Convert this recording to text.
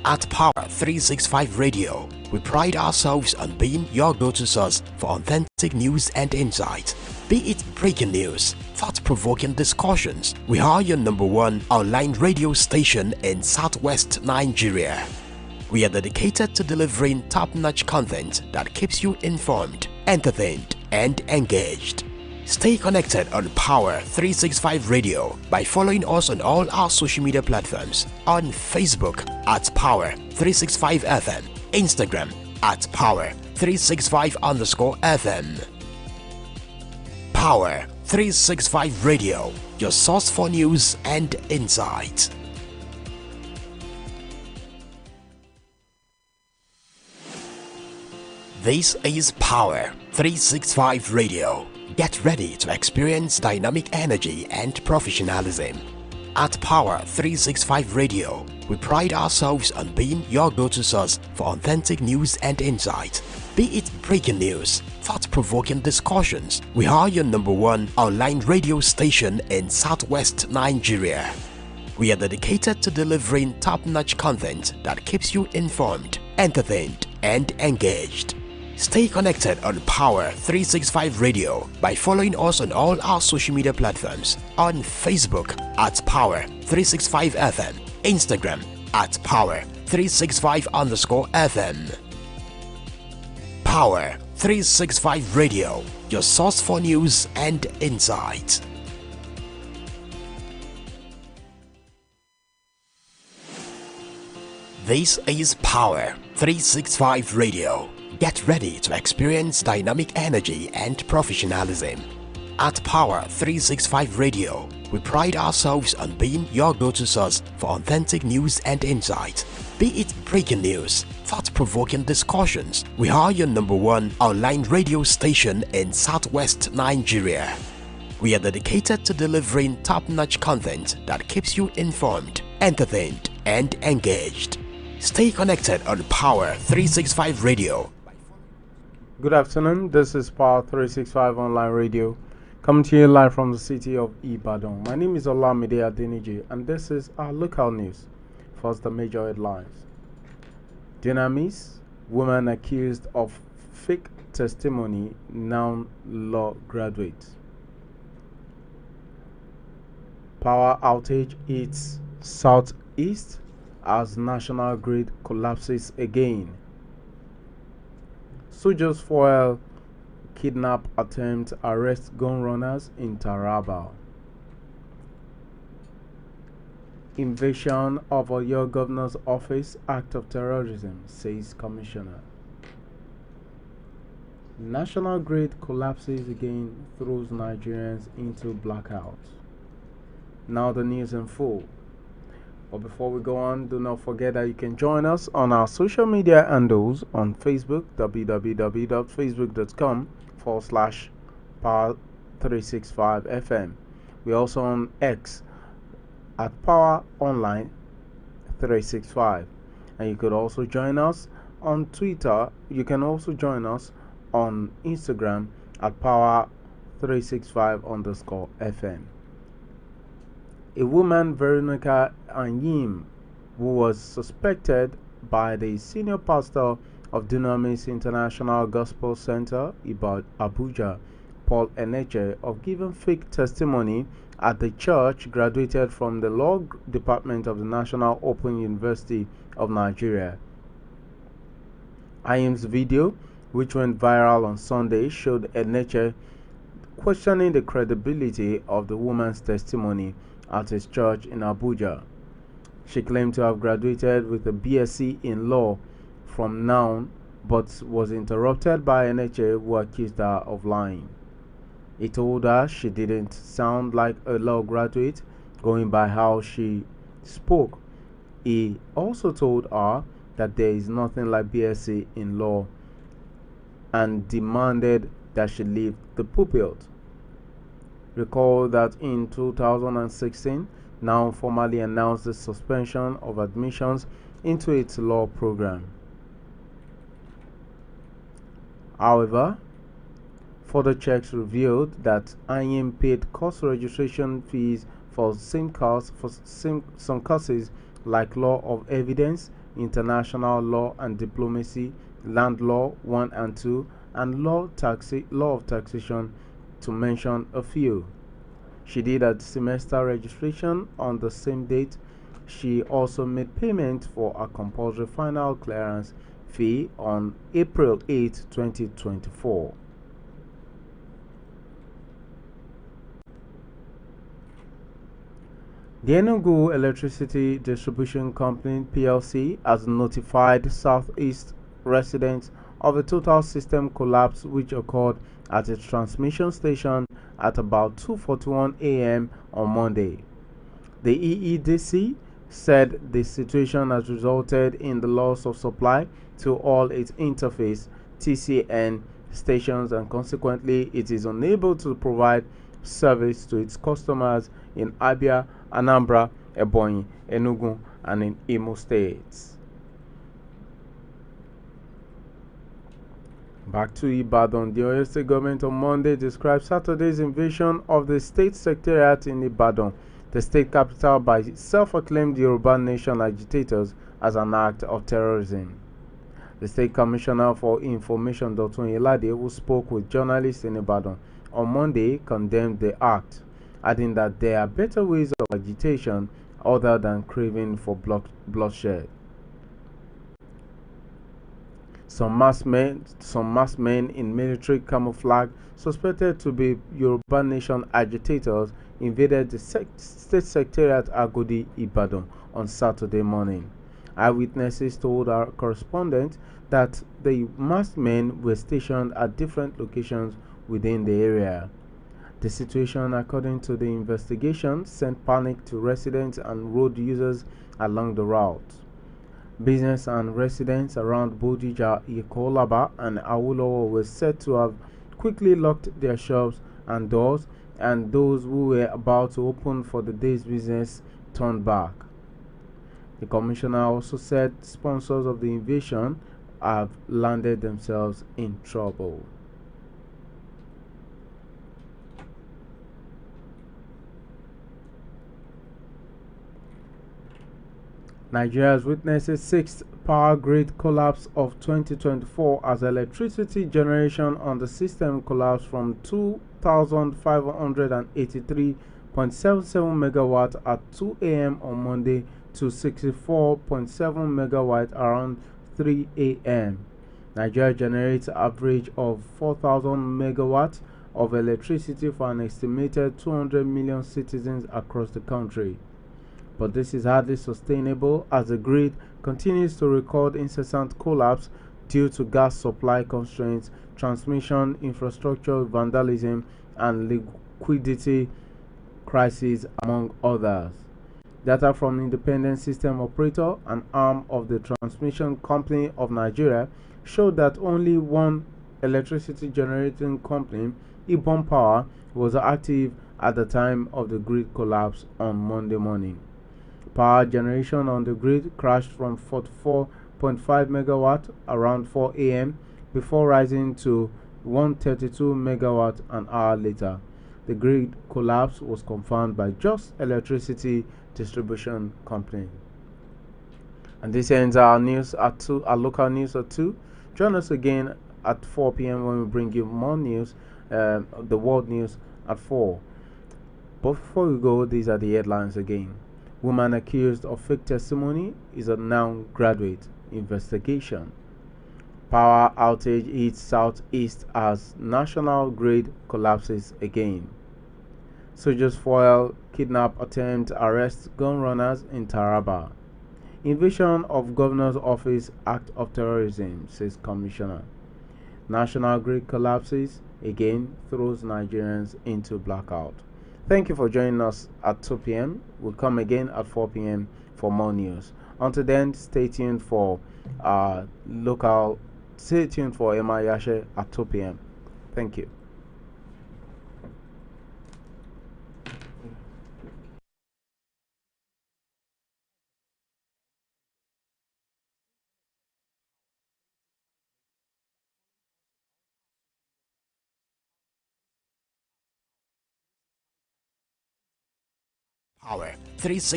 At Power365 Radio, we pride ourselves on being your go-to source for authentic news and insight. Be it breaking news, thought-provoking discussions, we are your #1 online radio station in Southwest Nigeria. We are dedicated to delivering top-notch content that keeps you informed, entertained, and engaged. Stay connected on Power365 Radio by following us on all our social media platforms, on Facebook at Power365FM, Instagram at Power365_FM. Power365 Radio, your source for news and insight. This is Power365 Radio. Get ready to experience dynamic energy and professionalism. At Power365 Radio, we pride ourselves on being your go-to source for authentic news and insight. Be it breaking news, thought-provoking discussions, we are your #1 online radio station in Southwest Nigeria. We are dedicated to delivering top-notch content that keeps you informed, entertained, and engaged. Stay connected on Power365 Radio by following us on all our social media platforms, on Facebook at Power365FM, Instagram at Power365_FM. Power365 Radio, your source for news and insight. This is Power365 Radio. Get ready to experience dynamic energy and professionalism. At Power365 Radio, we pride ourselves on being your go-to source for authentic news and insight. Be it breaking news, thought-provoking discussions, we are your #1 online radio station in Southwest Nigeria. We are dedicated to delivering top-notch content that keeps you informed, entertained, and engaged. Stay connected on Power365 Radio. Good afternoon, this is Power365 Online Radio, coming to you live from the city of Ibadan. My name is Olamide Adeniji, and this is our local news. First, the major headlines. Dunamis, woman accused of fake testimony, now law graduate. Power outage hits Southeast as national grid collapses again. Soldiers foil kidnap attempt, arrest gun runners in Taraba. Invasion of your governor's office, act of terrorism, says commissioner. National grid collapses again, throws Nigerians into blackout. Now the news in full. But before we go on, do not forget that you can join us on our social media handles on Facebook, www.facebook.com/Power365FM. We're also on X at Power Online 365. And you could also join us on Twitter. You can also join us on Instagram at Power365_FM. A woman, Veronica Anyim, who was suspected by the senior pastor of Dunamis International Gospel Center, Abuja, Paul Eneche, of giving fake testimony at the church, graduated from the law department of the National Open University of Nigeria. Anyim's video, which went viral on Sunday, showed Eneche questioning the credibility of the woman's testimony at his church in Abuja. She claimed to have graduated with a BSc in law from Noun, but was interrupted by Eneche, who accused her of lying. He told her she didn't sound like a law graduate, going by how she spoke. He also told her that there is nothing like BSc in law and demanded that she leave the pulpit. Recall that in 2016, Noun formally announced the suspension of admissions into its law program. However, further checks revealed that Anyim paid course registration fees for some courses like Law of Evidence, international law and diplomacy, land law 1 and 2, and law of taxation, to mention a few. She did a semester registration on the same date. She also made payment for a compulsory final clearance fee on April 8, 2024. The Enugu Electricity Distribution Company (PLC) has notified Southeast residents of a total system collapse which occurred at its transmission station at about 2:41 a.m. on Monday. The EEDC said the situation has resulted in the loss of supply to all its interface (TCN) stations, and consequently it is unable to provide service to its customers in Abia, Anambra, Ebonyi, Enugu, and in Imo states. Back to Ibadan. The Oyo State government on Monday described Saturday's invasion of the state secretariat in Ibadan, the state capital, by self-acclaimed Yoruba nation agitators as an act of terrorism. The State Commissioner for Information, Dr. Oyelade, who spoke with journalists in Ibadan on Monday, condemned the act, adding that there are better ways of agitation other than craving for bloodshed. Some masked men in military camouflage, suspected to be Yoruba Nation agitators, invaded the state secretariat Agodi, Ibadan on Saturday morning. Eyewitnesses told our correspondent that the masked men were stationed at different locations within the area. The situation, according to the investigation, sent panic to residents and road users along the route. Business and residents around Bodija, Ikolaba, and Awolowo were said to have quickly locked their shops and doors, and those who were about to open for the day's business turned back. The commissioner also said sponsors of the invasion have landed themselves in trouble. Nigeria has witnessed a sixth power grid collapse of 2024 as electricity generation on the system collapsed from 2,583.77 megawatt at 2 a.m. on Monday to 64.7 megawatt around 3 a.m. Nigeria generates an average of 4,000 megawatts of electricity for an estimated 200 million citizens across the country. But this is hardly sustainable as the grid continues to record incessant collapse due to gas supply constraints, transmission infrastructure vandalism, and liquidity crises, among others. Data from Independent System Operator, an arm of the Transmission Company of Nigeria, showed that only one electricity generating company, Ibom Power, was active at the time of the grid collapse on Monday morning. Power generation on the grid crashed from 44.5 megawatt around 4 a.m. before rising to 132 megawatt an hour later. The grid collapse was confirmed by Just Electricity Distribution Company. And this ends our news at 2, our local news at 2. Join us again at 4 p.m. when we bring you more news, the world news at 4. But before we go, these are the headlines again. Woman accused of fake testimony is a now graduate investigation. Power outage hits southeast as national grid collapses again. Soldiers foil kidnap attempt arrest gun runners in Taraba. Invasion of governor's office act of terrorism, says commissioner. National grid collapses again, throws Nigerians into blackout. Thank you for joining us at 2 p.m. We'll come again at 4 p.m. for more news. Until then, stay tuned for stay tuned for Emma Yashe at 2 p.m. Thank you. Power 365